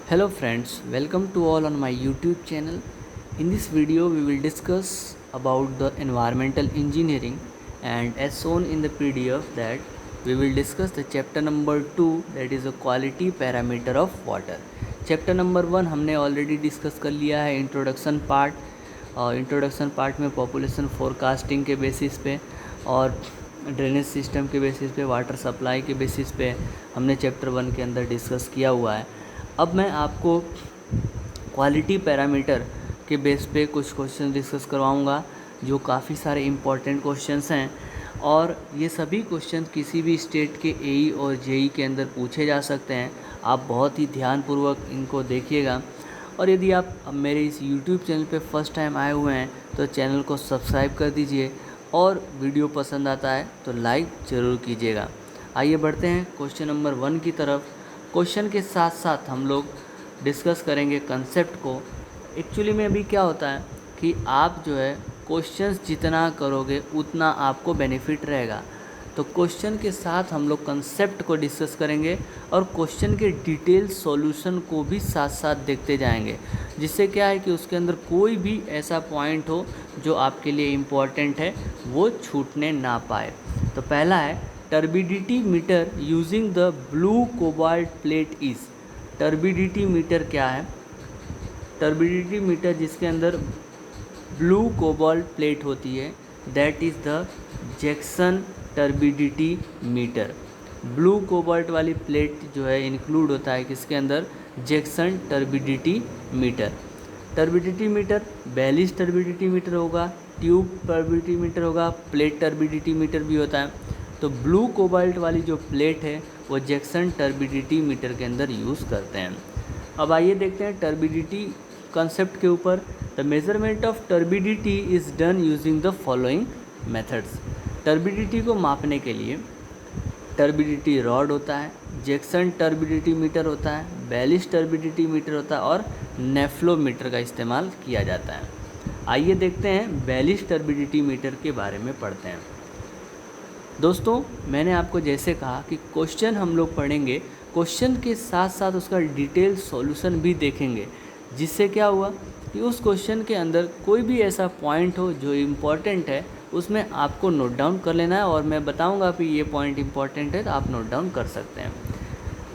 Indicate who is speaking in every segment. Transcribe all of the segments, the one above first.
Speaker 1: Hello friends, welcome to all on my YouTube channel. In this video we will discuss about the environmental engineering, and as shown in the PDF that we will discuss the chapter number 2, that is the quality parameter of water. Chapter number 1 हमने already discuss कर लिया है introduction part, और introduction part में population forecasting के basis पे और drainage system के बेसिस पे, वाटर सप्लाई के बेसिस पे हमने चैप्टर 1 के अंदर डिस्कस किया हुआ है। अब मैं आपको क्वालिटी पैरामीटर के बेस पे कुछ क्वेश्चन डिस्कस करवाऊँगा जो काफ़ी सारे इम्पॉर्टेंट क्वेश्चंस हैं, और ये सभी क्वेश्चन किसी भी स्टेट के एई और जेई के अंदर पूछे जा सकते हैं। आप बहुत ही ध्यानपूर्वक इनको देखिएगा, और यदि आप मेरे इस YouTube चैनल पे फर्स्ट टाइम आए हुए हैं तो चैनल को सब्सक्राइब कर दीजिए, और वीडियो पसंद आता है तो लाइक ज़रूर कीजिएगा। आइए बढ़ते हैं क्वेश्चन नंबर 1 की तरफ। क्वेश्चन के साथ साथ हम लोग डिस्कस करेंगे कंसेप्ट को। एक्चुअली में अभी क्या होता है कि आप जो है क्वेश्चंस जितना करोगे उतना आपको बेनिफिट रहेगा, तो क्वेश्चन के साथ हम लोग कंसेप्ट को डिस्कस करेंगे और क्वेश्चन के डिटेल सॉल्यूशन को भी साथ साथ देखते जाएंगे, जिससे क्या है कि उसके अंदर कोई भी ऐसा पॉइंट हो जो आपके लिए इम्पॉर्टेंट है वो छूटने ना पाए। तो पहला है turbidity meter using the blue cobalt plate is. Turbidity meter क्या है? टर्बिडिटी मीटर जिसके अंदर ब्लू कोबाल्ट प्लेट होती है, that is the Jackson turbidity meter. Blue cobalt वाली प्लेट जो है इंक्लूड होता है किसके अंदर? Jackson turbidity meter. Turbidity meter Baylis turbidity meter होगा, ट्यूब टर्बिडिटी मीटर होगा, प्लेट टर्बिडिटी मीटर भी होता है। तो ब्लू कोबाल्ट वाली जो प्लेट है वो जैक्सन टर्बिडिटी मीटर के अंदर यूज़ करते हैं। अब आइए देखते हैं टर्बिडिटी कंसेप्ट के ऊपर। The measurement of turbidity is done using the following methods. Turbidity को मापने के लिए टर्बिडिटी रॉड होता है, जैक्सन टर्बिडिटी मीटर होता है, बेलिस टर्बिडिटी मीटर होता है, और नेफ्लोमीटर का इस्तेमाल किया जाता है। आइए देखते हैं बेलिस टर्बिडिटी मीटर के बारे में पढ़ते हैं। दोस्तों, मैंने आपको जैसे कहा कि क्वेश्चन हम लोग पढ़ेंगे, क्वेश्चन के साथ साथ उसका डिटेल सॉल्यूशन भी देखेंगे, जिससे क्या हुआ कि उस क्वेश्चन के अंदर कोई भी ऐसा पॉइंट हो जो इम्पॉर्टेंट है उसमें आपको नोट डाउन कर लेना है, और मैं बताऊंगा कि ये पॉइंट इम्पॉर्टेंट है तो आप नोट डाउन कर सकते हैं।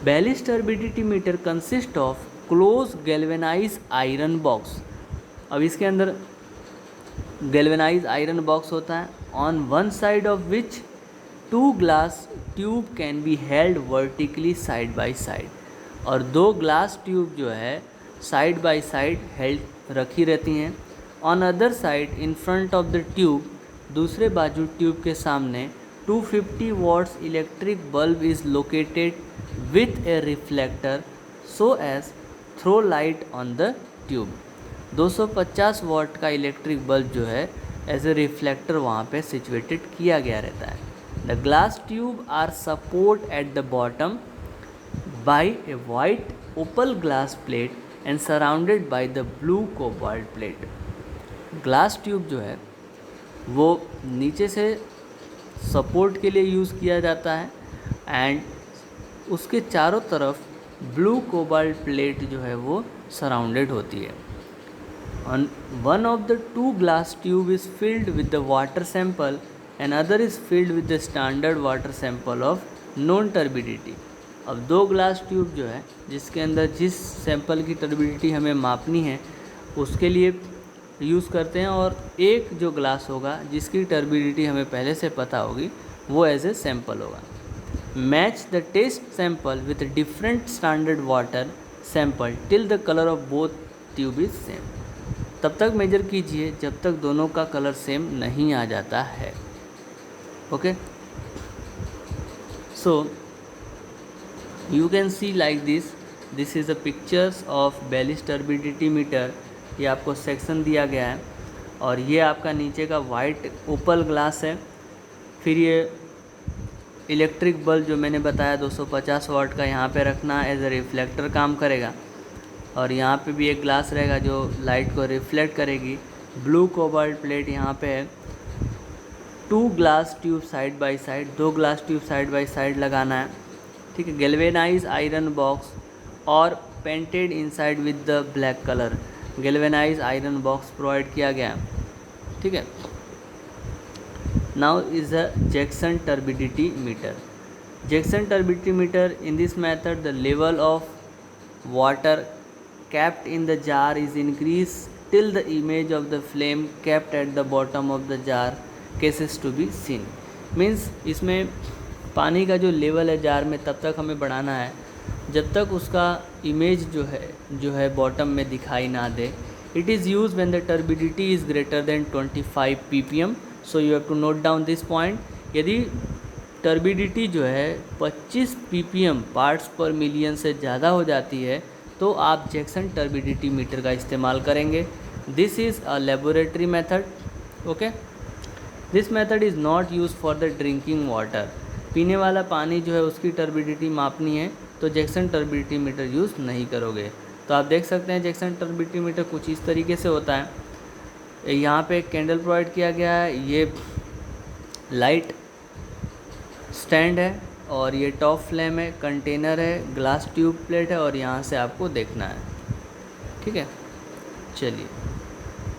Speaker 1: Baylis turbidity meter consist of close galvanise iron box. अब इसके अंदर गैल्वेनाइज आयरन बॉक्स होता है, on one side of which two glass tube can be held vertically side by side. और दो ग्लास ट्यूब जो है साइड बाई साइड हेल्ड रखी रहती हैं। On other side in front of the tube, दूसरे बाजू ट्यूब के सामने 250 watts electric bulb is located with a reflector so as throw light on the tube. 250 watt का इलेक्ट्रिक बल्ब जो है एज ए रिफ्लेक्टर वहाँ पे सिचुएटेड किया गया रहता है। The glass tube are support at the bottom by a white opal glass plate and surrounded by the blue cobalt plate. Glass tube जो है वो नीचे से सपोर्ट के लिए यूज़ किया जाता है, एंड उसके चारों तरफ ब्लू कोबाल्ट प्लेट जो है वो सराउंडेड होती है। On one of the two glass tube is filled with the water sample, another is filled with the standard water sample of known turbidity. अब दो ग्लास ट्यूब जो है जिसके अंदर जिस सैंपल की टर्बिडिटी हमें मापनी है उसके लिए यूज़ करते हैं, और एक जो ग्लास होगा जिसकी टर्बिडिटी हमें पहले से पता होगी वो एज ए सैंपल होगा। Match the test sample with different standard water sample till the colour of both tube is same. तब तक मेजर कीजिए जब तक दोनों का कलर सेम नहीं आ जाता है। Okay, so you can see like this is the pictures of Baylis turbidity meter. ये आपको सेक्शन दिया गया है, और ये आपका नीचे का वाइट ओपल ग्लास है। फिर ये इलेक्ट्रिक बल्ब जो मैंने बताया 250 वाट का यहाँ पे रखना एज ए रिफ्लेक्टर काम करेगा, और यहाँ पे भी एक ग्लास रहेगा जो लाइट को रिफ्लेक्ट करेगी। ब्लू कोबाल्ट प्लेट यहाँ पे है। Two glass tube side by side, दो glass tube side by side लगाना है, ठीक है। गैल्वेनाइज आयरन बॉक्स और painted inside with the black colour, galvanize iron box provide किया गया, ठीक है। Now is a Jackson turbidity meter. Jackson turbidity meter, in this method the level of water kept in the jar is increased till the image of the flame kept at the bottom of the jar cases to be seen। Means इसमें पानी का जो level है jar में तब तक हमें बढ़ाना है जब तक उसका इमेज जो है बॉटम में दिखाई ना दे। It is use when the turbidity is greater than 25 ppm। So you have to note down this point. यदि टर्बिडिटी जो है 25 ppm पार्ट्स पर मिलियन से ज़्यादा हो जाती है तो आप जैक्सन टर्बिडिटी मीटर का इस्तेमाल करेंगे। This is a laboratory method, okay. This method is not use for the drinking water. पीने वाला पानी जो है उसकी टर्बिडिटी मापनी है तो जैक्सन टर्बिडिटी मीटर यूज़ नहीं करोगे। तो आप देख सकते हैं जैक्सन टर्बिडिटी मीटर कुछ इस तरीके से होता है। यहाँ पे एक कैंडल प्रोवाइड किया गया है, ये लाइट स्टैंड है और ये टॉप फ्लेम है, कंटेनर है, ग्लास ट्यूब प्लेट है और यहाँ से आपको देखना है, ठीक है। चलिए,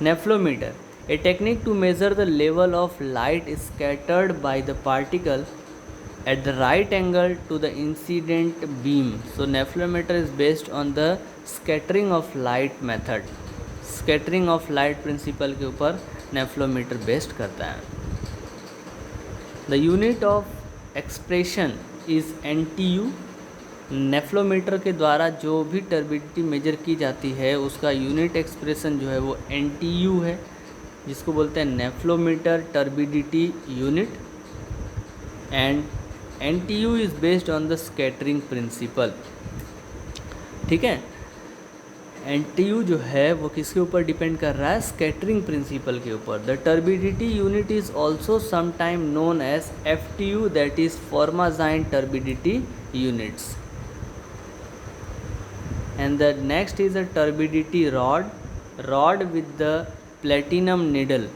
Speaker 1: nephelometer, a technique to measure the level of light scattered by the particle at the right angle to the incident beam। so nephelometer is based on the scattering of light method। scattering of light principle के ऊपर nephelometer based करता है। the unit of expression is NTU। नेफ्लोमीटर के द्वारा जो भी turbidity major की जाती है उसका यूनिट एक्सप्रेशन जो है वो NTU है, जिसको बोलते हैं nephelometer turbidity unit. And NTU is based on the scattering principle, ठीक है। NTU जो है वो किसके ऊपर डिपेंड कर रहा है? स्कैटरिंग प्रिंसिपल के ऊपर। The turbidity unit is also sometime known as FTU, that is formazine turbidity units. And the next is a turbidity rod with the platinum needle.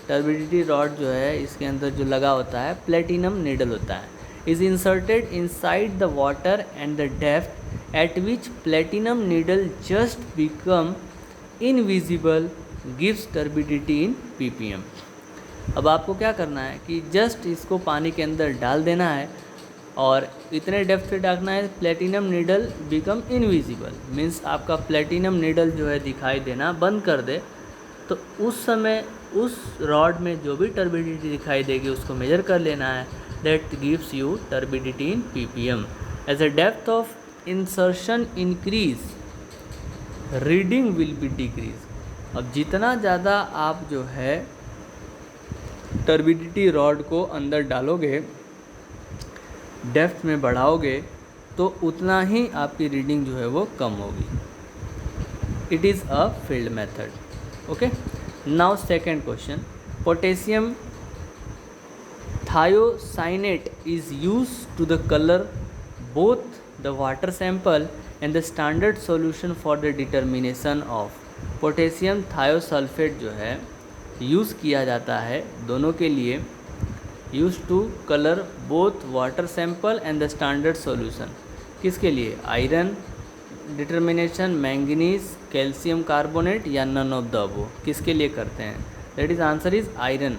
Speaker 1: Turbidity rod जो है इसके अंदर जो लगा होता है प्लेटिनम निडल होता है, is inserted inside the water and the depth at which platinum needle just become invisible gives turbidity in ppm। अब आपको क्या करना है कि जस्ट इसको पानी के अंदर डाल देना है और इतने डेप्थ पे डालना है platinum needle become invisible, means आपका प्लेटिनम नीडल जो है दिखाई देना बंद कर दे। तो उस समय उस रॉड में जो भी टर्बिडिटी दिखाई देगी उसको मेजर कर लेना है। that gives you turbidity in ppm। as a depth of insertion increase reading will be decrease। अब जितना ज़्यादा आप जो है टर्बिडिटी रॉड को अंदर डालोगे, डेप्थ में बढ़ाओगे तो उतना ही आपकी रीडिंग जो है वो कम होगी। It is a field method, okay. Now second question, potassium thiocyanate is used to the color both the water sample and the standard solution for the determination of। Potassium thiosulphate जो है use किया जाता है दोनों के लिए, use to colour both water sample and the standard solution. किसके लिए? Iron determination, manganese, calcium carbonate या नन ऑफ द अबव। किसके लिए करते हैं? That is answer is iron.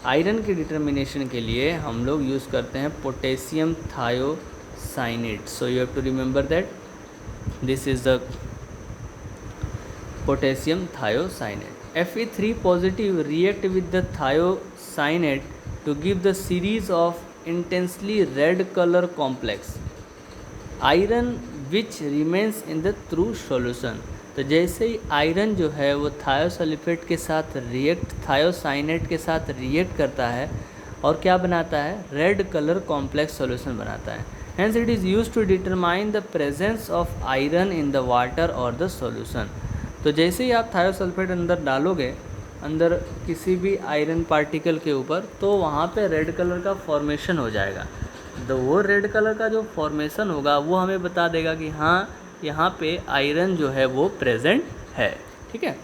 Speaker 1: Iron की डिटर्मिनेशन के लिए हम लोग यूज़ करते हैं potassium thiocyanate. So you have to remember that this is the potassium thiocyanate. Fe3 positive react with the thiocyanate to give the series of intensely red colour complex iron which remains in the through solution. तो जैसे ही iron जो है वो thiosulphate के साथ thiocyanate के साथ react करता है और क्या बनाता है? रेड कलर कॉम्प्लेक्स सॉल्यूशन बनाता है। Hence it is used to determine the presence of iron in the water और द सॉल्यूशन। तो जैसे ही आप थायोसल्फेट अंदर डालोगे, अंदर किसी भी आयरन पार्टिकल के ऊपर, तो वहाँ पे रेड कलर का फॉर्मेशन हो जाएगा। तो वो रेड कलर का जो फॉर्मेशन होगा वो हमें बता देगा कि हाँ यहाँ पे आयरन जो है वो प्रेजेंट है, ठीक है।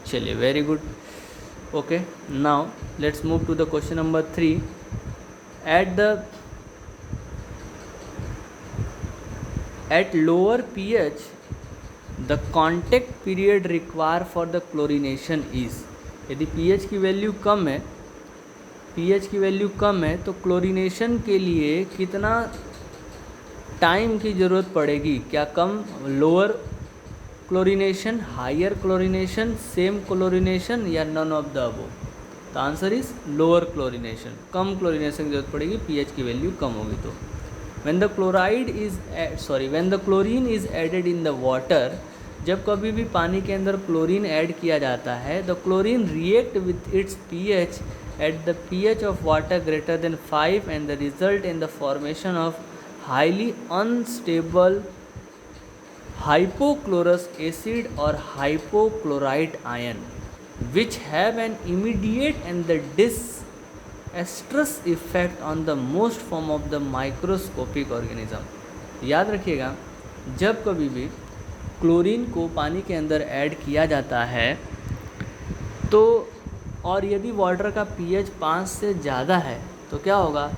Speaker 1: चलिए, very good, okay. Now let's move to the question number 3। At lower pH, the contact period required for the chlorination is, यदि pH की वैल्यू कम है, pH की वैल्यू कम है तो क्लोरीनेशन के लिए कितना टाइम की ज़रूरत पड़ेगी? क्या कम, lower chlorination, higher chlorination, same chlorination या none of the above? The answer is lower chlorination, कम क्लोरीनेशन की जरूरत पड़ेगी, pH की वैल्यू कम होगी तो। when the chlorine is added in the water, जब कभी भी पानी के अंदर क्लोरीन ऐड किया जाता है, the chlorine react with its pH at the pH of water greater than 5 and the result in the formation of highly unstable hypochlorous acid or hypochlorite ion which have an immediate and the disastrous effect on the most form of the microscopic organism। याद रखिएगा, जब कभी भी chlorine को पानी के अंदर add किया जाता है तो, और यदि वाटर का pH 5 से ज़्यादा है तो क्या होगा?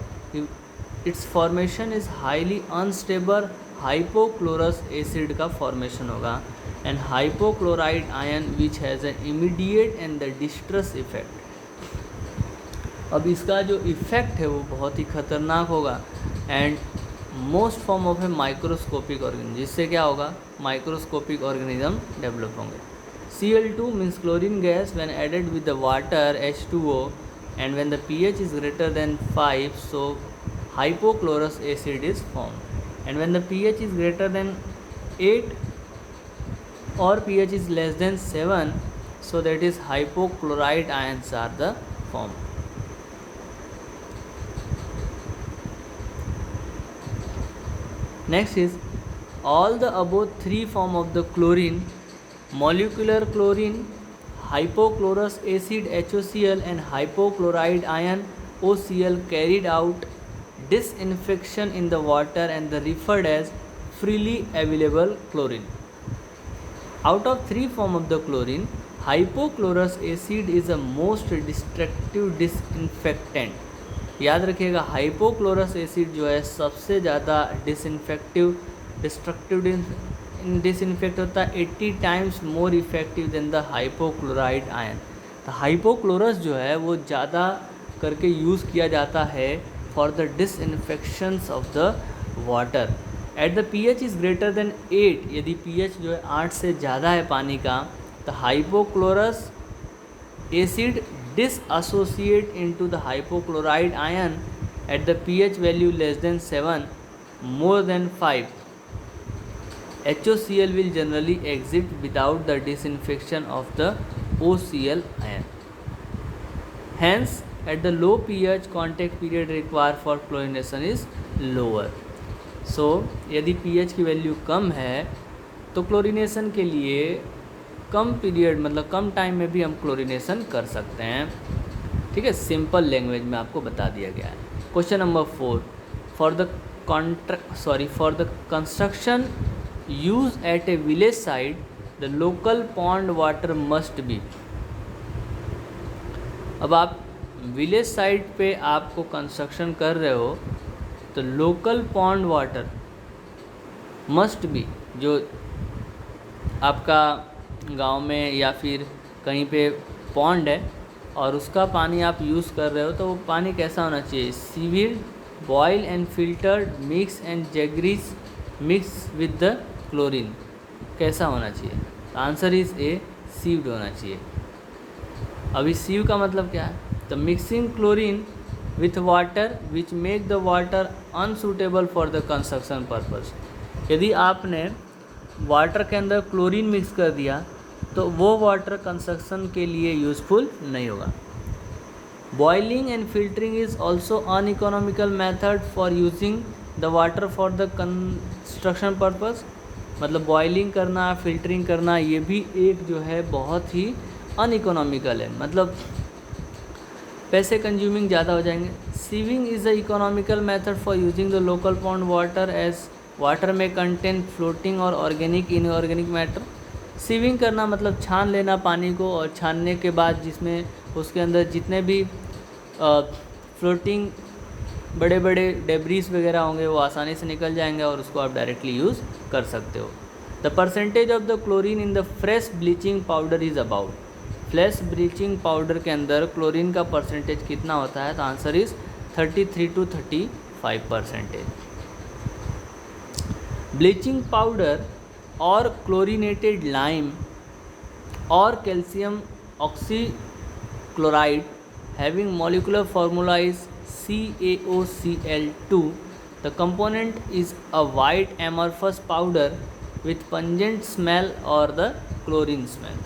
Speaker 1: Its formation is highly unstable hypochlorous acid का फॉर्मेशन होगा and hypochlorite ion which has an immediate and the distress effect. अब इसका जो इफ़ेक्ट है वो बहुत ही खतरनाक होगा and most form of A microscopic organism, जिससे क्या होगा? माइक्रोस्कोपिक ऑर्गेनिज्म डेवलप होंगे। Cl2 means chlorine gas when added with the water H2O and when the pH is greater than 5, so hypochlorous acid is formed, and when the pH is greater than 8 or pH is less than 7, so that is hypochlorite ions are the form. Next is all the above three form of the chlorine, molecular chlorine, hypochlorous acid HOCl and hypochlorite ion OCl carried out disinfection in the water and the referred as freely available chlorine. Out of three form of the chlorine, hypochlorous acid is the most destructive disinfectant। याद रखिएगा, hypochlorous acid जो है सबसे ज़्यादा destructive disinfect होता है, 80 times more effective than the hypochloride ion. तो hypochlorous जो है वो ज़्यादा करके यूज़ किया जाता है for the disinfections of the water at the pH is greater than 8। यदि pH जो है 8 से ज़्यादा है पानी का, तो hypochlorous acid disassociate into the hypochlorite ion at the pH value less than 7, more than 5. HOCl will generally exit without the disinfection of the OCl ion. Hence, at the low pH, contact period required for chlorination is lower. So, यदि pH की value कम है तो chlorination के लिए कम period, मतलब कम time में भी हम क्लोरीनेशन कर सकते हैं। ठीक है, सिंपल लैंग्वेज में आपको बता दिया गया है। Question number 4, for the construction use at a village side the local pond water must be. अब आप विलेज साइड पे आपको कंस्ट्रक्शन कर रहे हो तो local pond water must B, जो आपका गांव में या फिर कहीं पे पॉन्ड है और उसका पानी आप यूज़ कर रहे हो तो वो पानी कैसा होना चाहिए? Sieved, boil and filtered, mix and jaggeries mix with the chlorine. कैसा होना चाहिए? आंसर इज ए, सीव्ड होना चाहिए। अभी सीव का मतलब क्या है? तो mixing chlorine with water which make the water unsuitable for the construction purpose. यदि आपने वाटर के अंदर क्लोरीन मिक्स कर दिया तो वो वाटर कंस्ट्रक्शन के लिए यूज़फुल नहीं होगा। Boiling and filtering is also uneconomical method for using the water for the construction purpose. मतलब बॉइलिंग करना, फिल्टरिंग करना, ये भी एक जो है बहुत ही अनइकोनॉमिकल है, मतलब पैसे कंज्यूमिंग ज़्यादा हो जाएंगे। Sieving is a economical method for using the local pond water as water में कंटेन फ्लोटिंग और ऑर्गेनिक इनऑर्गेनिक मैटर। सीविंग करना मतलब छान लेना पानी को, और छानने के बाद जिसमें उसके अंदर जितने भी फ्लोटिंग बड़े बड़े डेब्रीज वगैरह होंगे वो आसानी से निकल जाएंगे और उसको आप डायरेक्टली यूज़ कर सकते हो। The percentage of the chlorine in the fresh bleaching powder is about, fresh bleaching powder के अंदर क्लोरीन का परसेंटेज कितना होता है? तो answer is 33 to 35%। Bleaching powder और क्लोरीनेटेड लाइम और calcium oxychloride having molecular formula is CaOCl2. The component is a white amorphous powder with pungent smell or the chlorine smell.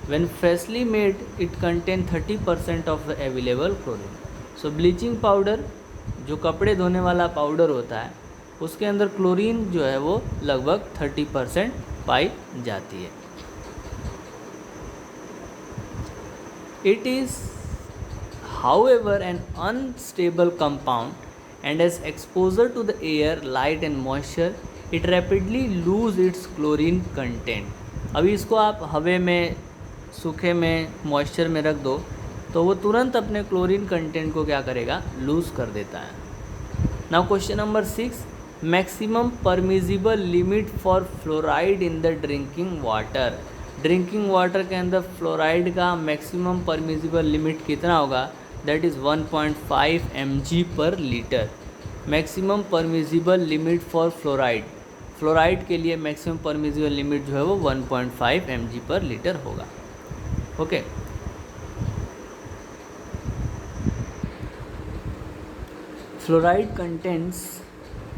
Speaker 1: When freshly made, it contains 30% of the available chlorine. So bleaching powder जो कपड़े धोने वाला powder होता है उसके अंदर chlorine जो है वो लगभग 30% पाई जाती है। It is however an unstable compound and as exposure to the air, light and moisture it rapidly lose its chlorine content। अभी इसको आप हवे में, सूखे में, मॉइस्चर में रख दो तो वो तुरंत अपने क्लोरीन कंटेंट को क्या करेगा? लूज़ कर देता है। Now question number 6, maximum permissible limit for fluoride in the drinking water. Drinking water के अंदर फ्लोराइड का मैक्सिमम परमिजिबल लिमिट कितना होगा? That is 1.5 mg per litre. Maximum permissible limit for fluoride, fluoride के लिए मैक्सिमम परमिजिबल लिमिट जो है वो 1.5 mg पर लीटर होगा। ओके, फ्लोराइड कंटेंट्स,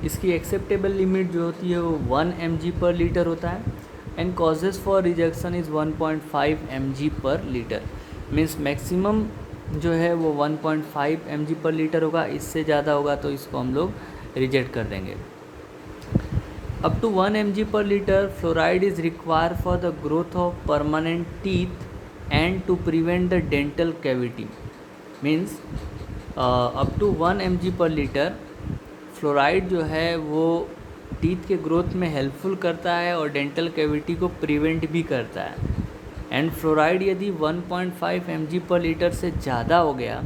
Speaker 1: इसकी एक्सेप्टेबल लिमिट जो होती है वो 1 mg पर लीटर होता है and causes for rejection is 1.5 mg per litre. Means maximum जो है वो 1.5 mg पर लीटर होगा, इससे ज़्यादा होगा तो इसको हम लोग रिजेक्ट कर देंगे। Up to 1 mg per litre fluoride is require for the growth of permanent teeth and to prevent the dental cavity. Means up to 1 mg per litre fluoride जो है वो टीथ के ग्रोथ में हेल्पफुल करता है और डेंटल कैविटी को prevent भी करता है। एंड फ्लोराइड यदि 1.5 mg पर लीटर से ज़्यादा हो गया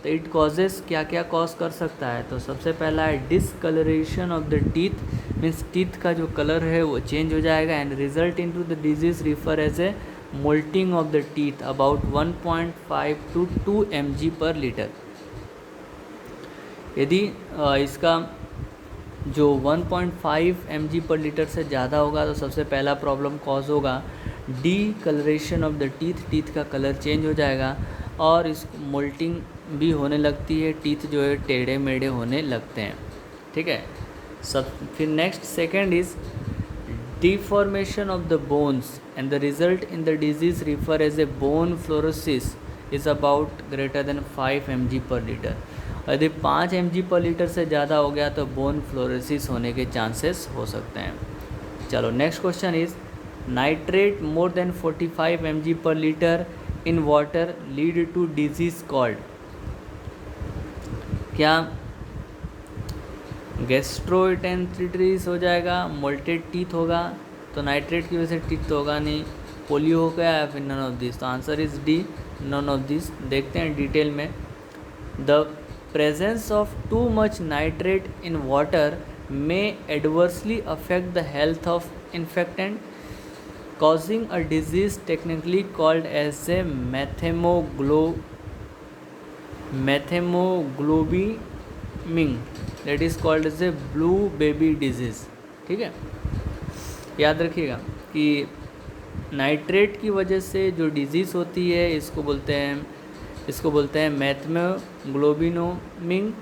Speaker 1: तो इट कॉजेस क्या क्या कॉज कर सकता है? तो सबसे पहला है discolouration of the teeth. Means teeth का जो कलर है वो चेंज हो जाएगा and result into the disease refer as a mottling of the teeth about 1.5 to 2 mg per litre. यदि इसका जो 1.5 mg पर लीटर से ज़्यादा होगा तो सबसे पहला प्रॉब्लम कॉज होगा D colouration of the teeth, teeth का कलर चेंज हो जाएगा और इस मोल्टिंग भी होने लगती है, टीथ जो है टेढ़े मेढ़े होने लगते हैं। ठीक है, सब फिर next second is deformation of the bones and the result in the disease refer as a bone fluorosis is about greater than 5 mg per litre. यदि 5 mg पर लीटर से ज़्यादा हो गया तो बोन फ्लोरोसिस होने के चांसेस हो सकते हैं। चलो next question is nitrate more than 45 mg per litre in water lead to disease called. क्या गैस्ट्रोएंटेरिटिस हो जाएगा, मोल्टेड टीथ होगा, तो नाइट्रेट की वजह से टीथ तो होगा नहीं, पोलियो हो गया या फिर नन ऑफ दिस। तो answer is D, none of this. देखते हैं डिटेल में। The presence of too much nitrate in water may adversely affect the health of infant causing a disease technically called as a methhemoglobinemic, that is called as a blue baby disease। ठीक है, याद रखिएगा कि nitrate की वजह से जो disease होती है इसको बोलते हैं मैथेमोग्लोबिनोमिक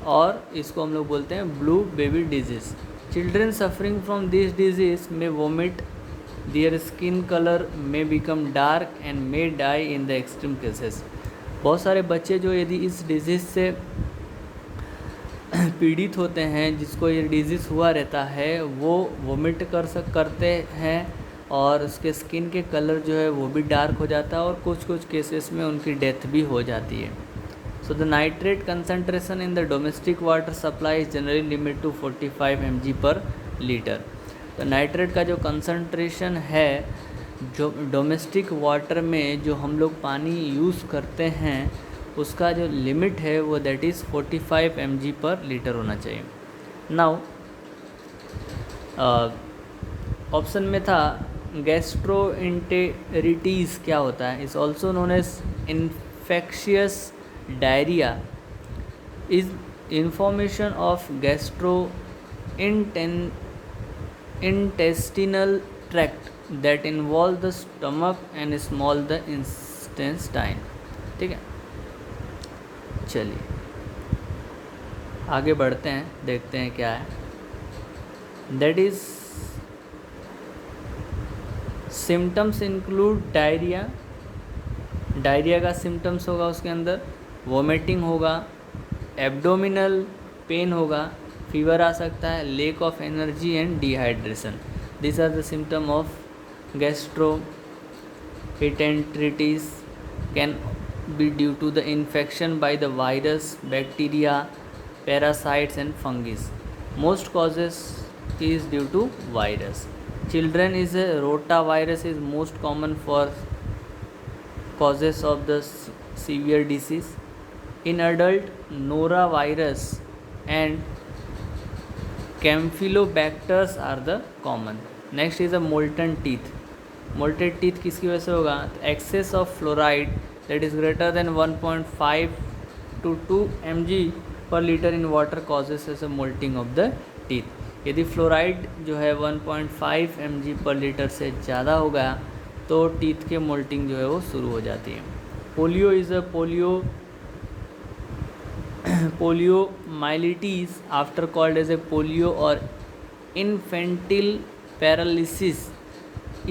Speaker 1: और इसको हम लोग बोलते हैं blue baby disease. Children suffering from this disease में vomit, their skin color may become dark and may die in the extreme cases। बहुत सारे बच्चे जो यदि इस डिजीज़ से पीड़ित होते हैं, जिसको ये डिजीज़ हुआ रहता है, वो वोमिट करते हैं और उसके स्किन के कलर जो है वो भी डार्क हो जाता है और कुछ केसेस में उनकी डेथ भी हो जाती है। So the nitrate concentration in the domestic water supply is generally limit to 45 mg per litre. तो नाइट्रेट का जो कंसंट्रेशन है जो डोमेस्टिक वाटर में जो हम लोग पानी यूज़ करते हैं उसका जो लिमिट है वो that is 45 mg per litre होना चाहिए। नाउ ऑप्शन में था गैस्ट्रोइंटेरिटीज़ क्या होता है, is also known as infectious diarrhoea, is information of gastro intestinal tract that involve the stomach and small the intestine। ठीक है, चलिए आगे बढ़ते हैं, देखते हैं क्या है। That is symptoms include diarrhoea, diarrhoea का सिम्टम्स होगा उसके अंदर, वोमिटिंग होगा, एब्डोमिनल पेन होगा, फीवर आ सकता है, lack of energy and dehydration. This are the symptom of gastroenteritis can be due to the infection by the virus, bacteria, parasites and fungus. Most causes is due to virus. Children is a rotavirus is most common for causes of the severe disease. In adult, norovirus and campylobacters are the common. Next is a molten teeth. Molten teeth किसकी वजह से होगा? Excess of fluoride that is greater than 1.5 to 2 mg per litre in water causes as a mottling of the teeth. यदि fluoride जो है 1.5 mg per litre से ज़्यादा हो गया तो टीथ के मोल्टिंग जो है वो शुरू हो जाती है। Polio is a poliomyelitis after called as a polio or infantile paralysis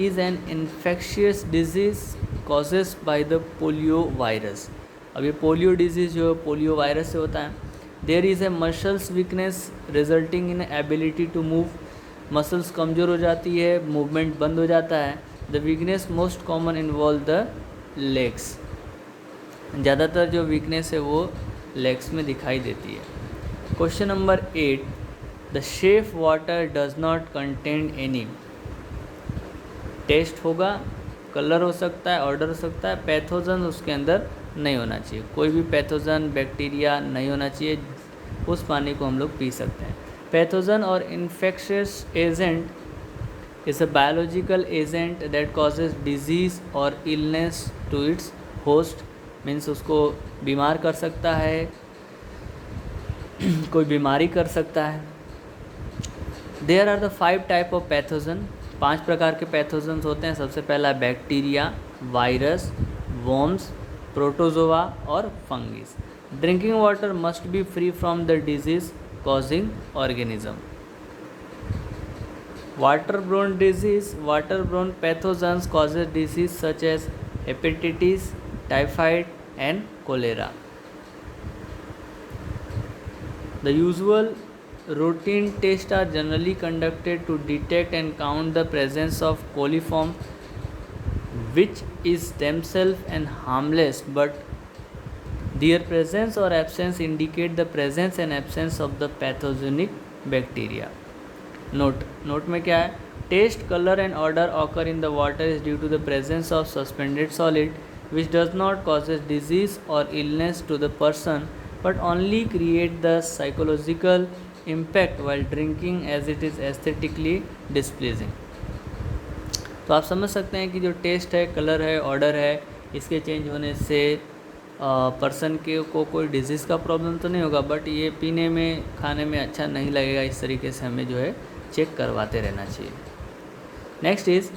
Speaker 1: is an infectious disease caused by the polio virus। अब ये पोलियो डिजीज़ जो है पोलियो वायरस से होता है। There is a muscles weakness resulting in ability to move, muscles कमज़ोर हो जाती है, मूवमेंट बंद हो जाता है। The weakness most common involve the legs, ज़्यादातर जो वीकनेस है वो लेग्स में दिखाई देती है। Question number 8, the safe water does not contain any, test होगा, कलर हो सकता है, ऑर्डर हो सकता है, पैथोजन उसके अंदर नहीं होना चाहिए, कोई भी पैथोजन बैक्टीरिया नहीं होना चाहिए, उस पानी को हम लोग पी सकते हैं। पैथोजन और infectious agent is a biological agent that causes disease और illness to its host, means उसको बीमार कर सकता है, कोई बीमारी कर सकता है। There are the 5 type of pathogen, 5 प्रकार के पैथोजन्स होते हैं। सबसे पहला बैक्टीरिया, वायरस, वॉर्म्स, प्रोटोजोआ और fungus. Drinking water must be free from the disease causing organism. Water borne disease, water-borne pathogens causes disease such as hepatitis, typhoid and cholera. The usual routine tests are generally conducted to detect and count the presence of coliform, which is themselves and harmless, but their presence or absence indicate the presence and absence of the pathogenic bacteria. Note में क्या है? Test, colour and order occur in the water is due to the presence of suspended solid which does not causes disease और illness to the person but only create the psychological impact while drinking as it is aesthetically displeasing. तो आप समझ सकते हैं कि जो test है, colour है, ऑर्डर है, इसके चेंज होने से पर्सन के को कोई डिजीज़ का प्रॉब्लम तो नहीं होगा, बट ये पीने में, खाने में अच्छा नहीं लगेगा। इस तरीके से हमें जो है चेक करवाते रहना चाहिए। Next is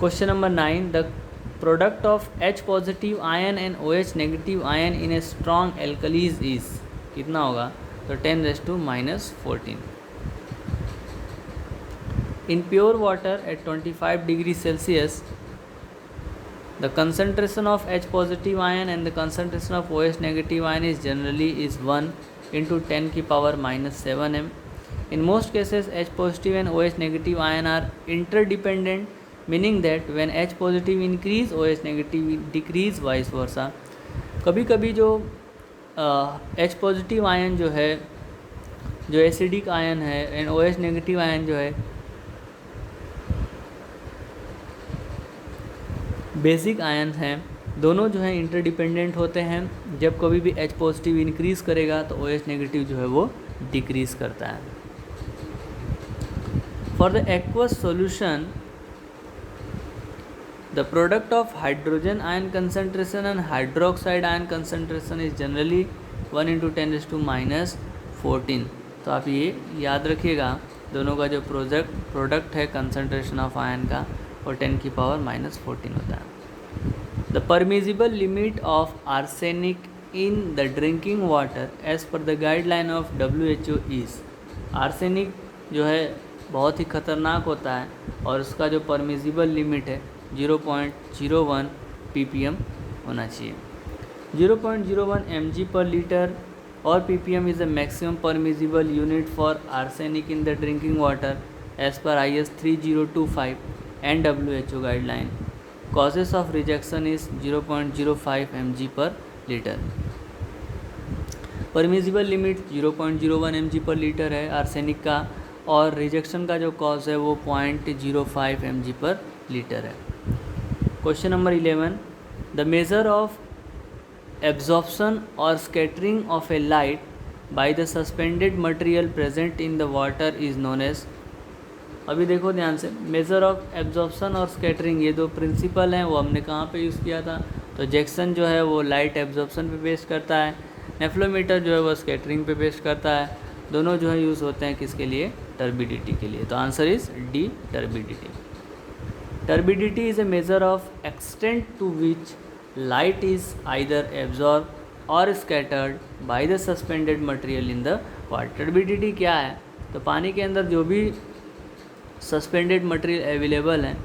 Speaker 1: question number 9, the product of H positive ion and OH negative ion in a strong alkalis is, कितना होगा? तो 10⁻⁻14। In pure water at 25 degree Celsius the concentration of H positive ion and the concentration of OH negative ion is generally 1 into 10 की power -7 m. In most cases H positive and OH negative ion are interdependent, meaning that when H positive increase OH negative decrease, vice versa. कभी कभी जो H positive ion जो है, जो acidic ion है, and OH negative ion जो है basic ion हैं, दोनों जो है इंटरडिपेंडेंट होते हैं। जब कभी भी H पॉजिटिव इंक्रीज़ करेगा तो OH नेगेटिव जो है वो डिक्रीज़ करता है। For the aqueous solution, the product of hydrogen ion concentration and hydroxide ion concentration is generally 1 × 10⁻14। तो आप ये याद रखिएगा, दोनों का जो प्रोडक्ट है कंसंट्रेशन ऑफ आयन का वो 10⁻14 होता है। The permissible limit of arsenic in the drinking water as per the guideline of WHO is, arsenic जो है बहुत ही ख़तरनाक होता है और उसका जो परमिजिबल लिमिट है 0.01 ppm होना चाहिए। 0.01 mg/L और ppm is the maximum permissible unit for arsenic in the drinking water as per IS 3025 and WHO guideline. Causes of rejection is 0.05 mg/L। Permissible limit 0.01 mg/L है आर्सेनिक का, और rejection का जो cause है वो 0.05 mg/L है। Question number 11, the measure of absorption और scattering of a light by the suspended material present in the water is known as. अभी देखो ध्यान से, मेजर ऑफ एब्जॉर्प्शन और स्कैटरिंग ये दो प्रिंसिपल हैं, वो हमने कहाँ पे यूज़ किया था? तो जैक्सन जो है वो लाइट एब्जॉर्प्शन पे बेस्ड करता है, नेफ्लोमीटर जो है वो स्कैटरिंग पे बेस्ड करता है। दोनों जो है यूज़ होते हैं किसके लिए? टर्बिडिटी के लिए। तो answer is D, turbidity. Turbidity is a measure of extent to which light is either absorbed or scattered by the suspended material in the water। Turbidity क्या है? तो पानी के अंदर जो भी सस्पेंडेड मटेरियल अवेलेबल है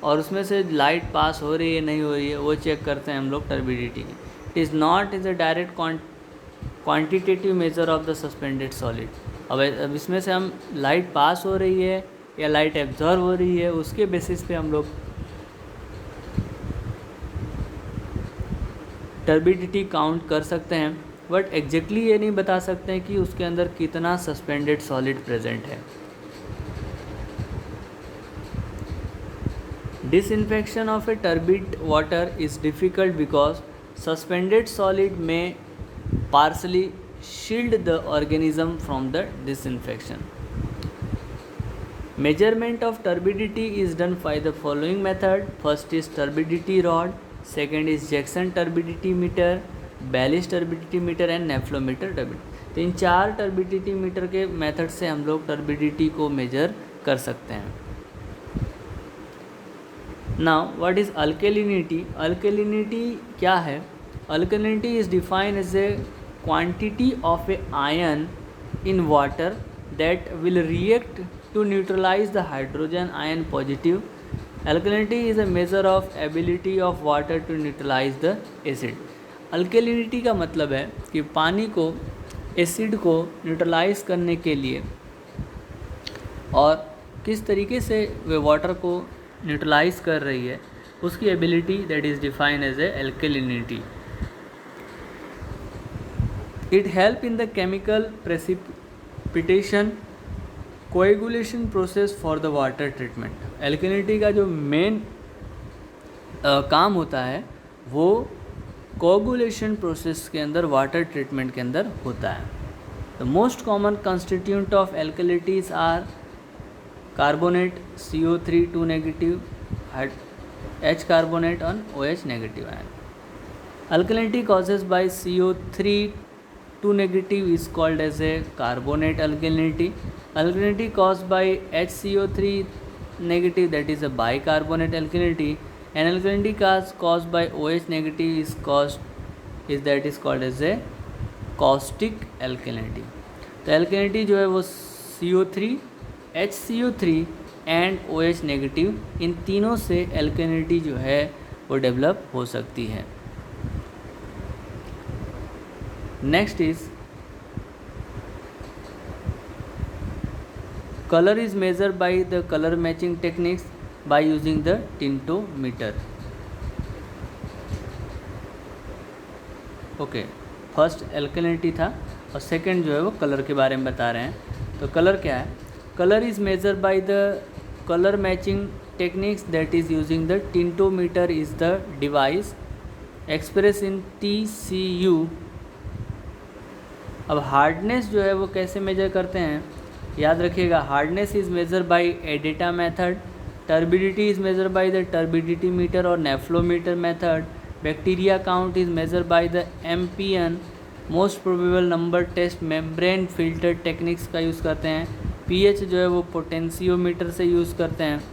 Speaker 1: और उसमें से लाइट पास हो रही है नहीं हो रही है वो चेक करते हैं हम लोग turbidity. It is not is a direct quantitative measure of the suspended solid. अब इसमें से हम लाइट पास हो रही है या लाइट एब्जॉर्व हो रही है उसके बेसिस पे हम लोग टर्बिडिटी काउंट कर सकते हैं, बट एग्जैक्टली ये नहीं बता सकते हैं कि उसके अंदर कितना सस्पेंडेड सॉलिड प्रेजेंट है। Disinfection of a turbid water is difficult because suspended solid may partially shield the organism from the disinfection. Measurement of turbidity is done by the following method. First is turbidity rod, second is Jackson turbidity meter, Baylis turbidity meter and nephelometer turbidity. तो इन 4 turbidity meter के method से हम लोग turbidity को measure कर सकते हैं। Now what is अल्केलिनिटी? अल्केलिनिटी क्या है? Alkalinity is defined as a quantity of a ion in water that will react to neutralize the hydrogen ion positive। Alkalinity is a measure of ability of water to neutralize the acid। अल्केलिनिटी का मतलब है कि पानी को acid को neutralise करने के लिए और किस तरीके से वे वाटर को न्यूट्रलाइज कर रही है उसकी ability that is defined as a alkalinity. It help in the chemical precipitation coagulation process for the water treatment. Alkalinity का जो मेन काम होता है वो कोएगुलेशन प्रोसेस के अंदर, वाटर ट्रीटमेंट के अंदर होता है। The most common constituent of alkalinities are carbonate CO3 2 negative, H carbonate और OH negative ion. Alkalinity causes by CO3 2 negative is called as a carbonate alkalinity। Alkalinity caused by HCO3 negative, that is a bicarbonate alkalinity, and alkalinity caused by OH negative is called as a caustic alkalinity। तो alkalinity जो है वो CO3, HCO3 and OH negative, इन तीनों से alkalinity जो है वो develop हो सकती है। Next is colour is measure by the colour matching techniques by using the tintometer. Okay, first alkalinity था और सेकंड जो है वो कलर के बारे में बता रहे हैं। तो कलर क्या है? Colour is measure by the colour matching techniques that is using the tintometer is the device express in TCU। अब हार्डनेस जो है वो कैसे मेजर करते हैं? याद रखिएगा, hardness is measure by EDTA method, turbidity is measure by the turbidity meter और nephelometer method, bacteria count is measure by the MPN, most probable number test membrane filter techniques का यूज़ करते हैं, pH जो है वो potentiometer से use करते हैं,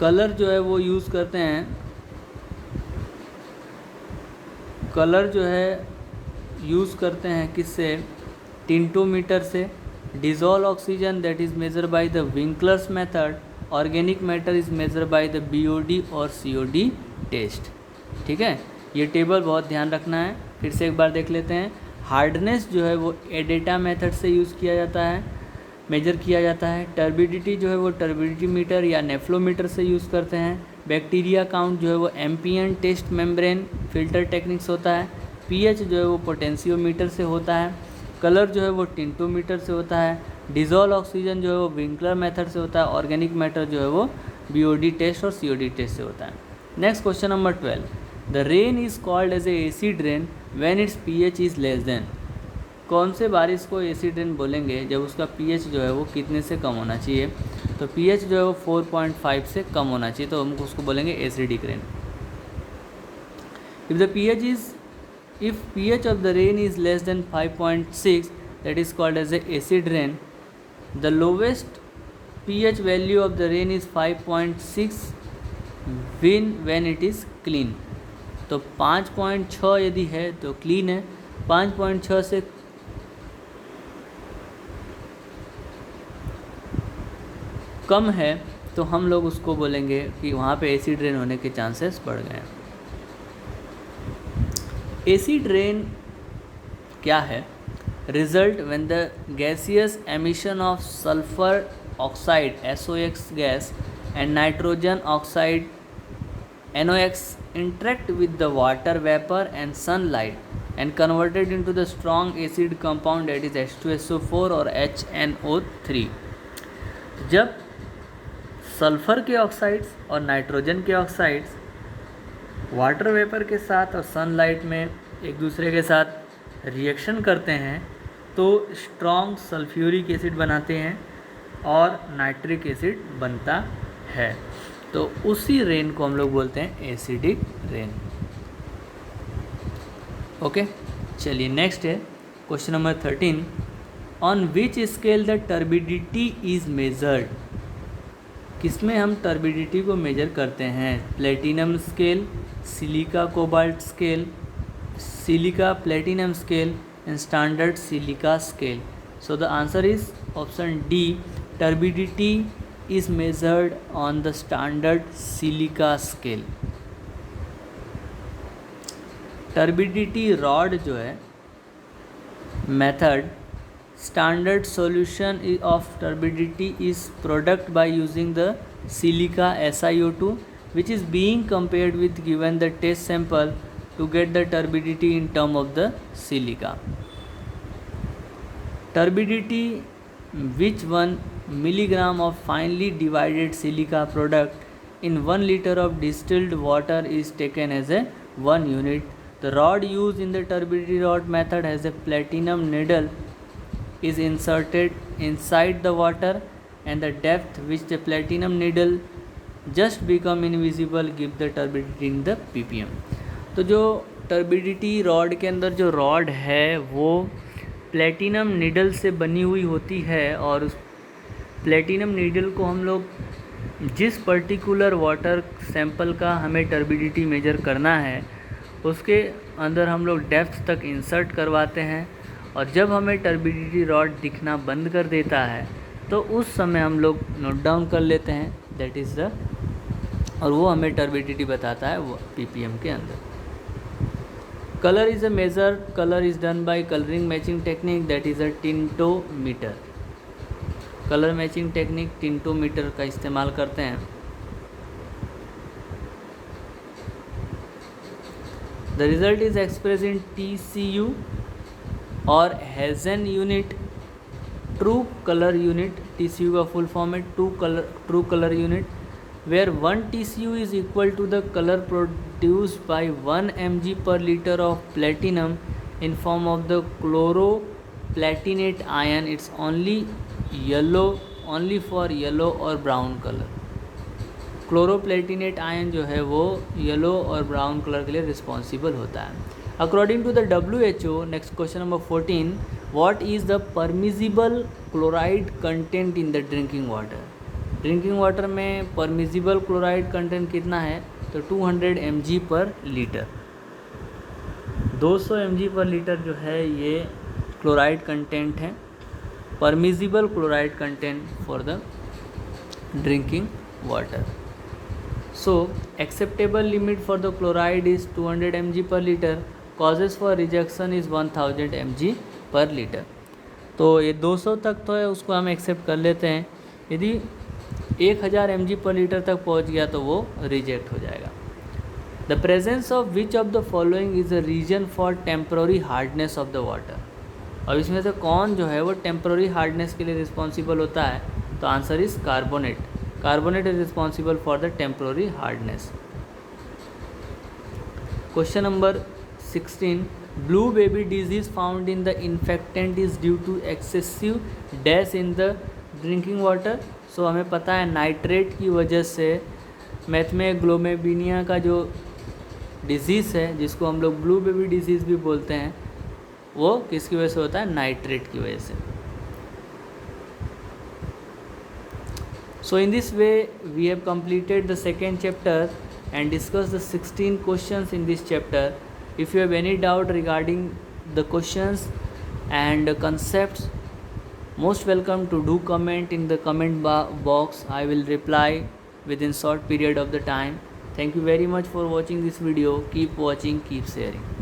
Speaker 1: कलर जो है वो यूज़ करते हैं, कलर जो है यूज़ करते हैं किससे, टिंटोमीटर से, dissolve oxygen that is major by the Winkler's method, organic matter is major by the BOD और सीओडी टेस्ट। ठीक है, ये टेबल बहुत ध्यान रखना है। फिर से एक बार देख लेते हैं। हार्डनेस जो है वो एडेटा मेथड से यूज़ किया जाता है, मेजर किया जाता है। टर्बिडिटी जो है वो टर्बिडिटी मीटर या नेफ्लोमीटर से यूज़ करते हैं। बैक्टीरिया काउंट जो है वो MPN test membrane filter techniques होता है। पीएच जो है वो पोटेंशियोमीटर से होता है। कलर जो है वो टिंटोमीटर से होता है। डिजोल्व ऑक्सीजन जो है वो विंकलर मेथड से होता है। ऑर्गेनिक मैटर जो है वो बीओडी टेस्ट और सीओडी टेस्ट से होता है। Next question number 12, the rain is called as a acid rain when its pH is less than. कौन से बारिश को एसिड रेन बोलेंगे जब उसका पीएच जो है वो कितने से कम होना चाहिए? तो पीएच जो है वो 4.5 से कम होना चाहिए, तो हम उसको बोलेंगे acidic rain. If pH of the rain is less than 5.6, that is called as a acid rain. The lowest pH value of the rain is 5.6 when it is clean. तो 5.6 यदि है तो क्लीन है, 5.6 से कम है तो हम लोग उसको बोलेंगे कि वहाँ पे एसिड रेन होने के चांसेस बढ़ गए हैं। एसिड रेन क्या है? Result when the gaseous emission of sulphur oxide SOx gas and nitrogen oxide NOx interact with the water vapor and sunlight and converted into the strong acid compound that is H2SO4 और HNO3। जब sulphur के oxides और nitrogen के oxides water vapour के साथ और sunlight में एक दूसरे के साथ रिएक्शन करते हैं तो स्ट्रॉन्ग सल्फ्यूरिक एसिड बनाते हैं और नाइट्रिक एसिड बनता है, तो उसी रेन को हम लोग बोलते हैं एसिडिक रेन। ओके, चलिए नेक्स्ट है question number 13, on which scale the turbidity is measured. किसमें हम टर्बिडिटी को मेजर करते हैं? Platinum scale, silica cobalt scale, silica platinum scale and standard silica scale. So the answer is option D, turbidity is measured on the standard silica scale। Turbidity rod जो है method, standard solution of turbidity is product bye using the silica SiO2 which is being compared with given the test sample to get the turbidity in term of the silica। turbidity, which 1 milligram of finely divided silica product in 1 liter of distilled water is taken as a 1 unit। The rod used in the turbidity rod method has a platinum needle is inserted inside the water and the depth which the platinum needle just become invisible give the turbidity in the ppm। तो जो turbidity rod के अंदर जो rod है वो platinum needle से बनी हुई होती है और उस प्लेटिनम नीडल को हम लोग जिस पर्टिकुलर वाटर सैंपल का हमें टर्बिडिटी मेजर करना है उसके अंदर हम लोग डेप्थ तक इंसर्ट करवाते हैं और जब हमें टर्बिडिटी रॉड दिखना बंद कर देता है तो उस समय हम लोग नोट डाउन कर लेते हैं, दैट इज़ द, और वो हमें टर्बिडिटी बताता है वो ppm के अंदर। Colour is a measure, colour is done by colouring matching technique that is a tintometer. Colour matching technique tintometer का इस्तेमाल करते हैं। The result is express in TCU और Hazen unit, true colour unit. TCU का full form है true colour unit, where 1 TCU is equal to the colour produced by 1 mg per liter of platinum in form of the platinate ion, it's only yellow, only for yellow और brown color. क्लोरोप्लेटिनेट ion जो है वो yellow और brown colour के लिए responsible होता है. According to the WHO, next question number 14, what is the permissible chloride content in the drinking water. Drinking water में परमिजिबल क्लोराइड कंटेंट कितना है, तो 200 mg per litre. 200 mg per litre जो है ये क्लोराइड कंटेंट है, permissible chloride content for the drinking water. So acceptable limit for the chloride is 200 mg per liter. Causes for rejection is 1000 mg per liter. तो ये 200 तक तो है, उसको हम एक्सेप्ट कर लेते हैं. यदि 1000 mg पर लीटर तक पहुंच गया तो वो रिजेक्ट हो जाएगा. The presence of which of the following is a reason for temporary hardness of the water. अब इसमें से कौन जो है वो टेम्प्रोरी हार्डनेस के लिए रिस्पॉन्सिबल होता है, तो answer is carbonate. Carbonate is responsible for the temporary hardness. Question number 16. Blue baby disease found in the infectant is due to excessive dash in the drinking water. So हमें पता है nitrate की वजह से मैथमेग्लोमेबिनिया का जो डिजीज़ है, जिसको हम लोग ब्लू बेबी डिजीज़ भी बोलते हैं, वो किसकी वजह से होता है, नाइट्रेट की वजह से. So in this way we have completed the second chapter and discussed the 16 questions in this chapter. If you have any doubt regarding the questions and concepts, most welcome to do comment in the comment box. I will reply within short period of the time. Thank you very much for watching this video. Keep watching, keep sharing.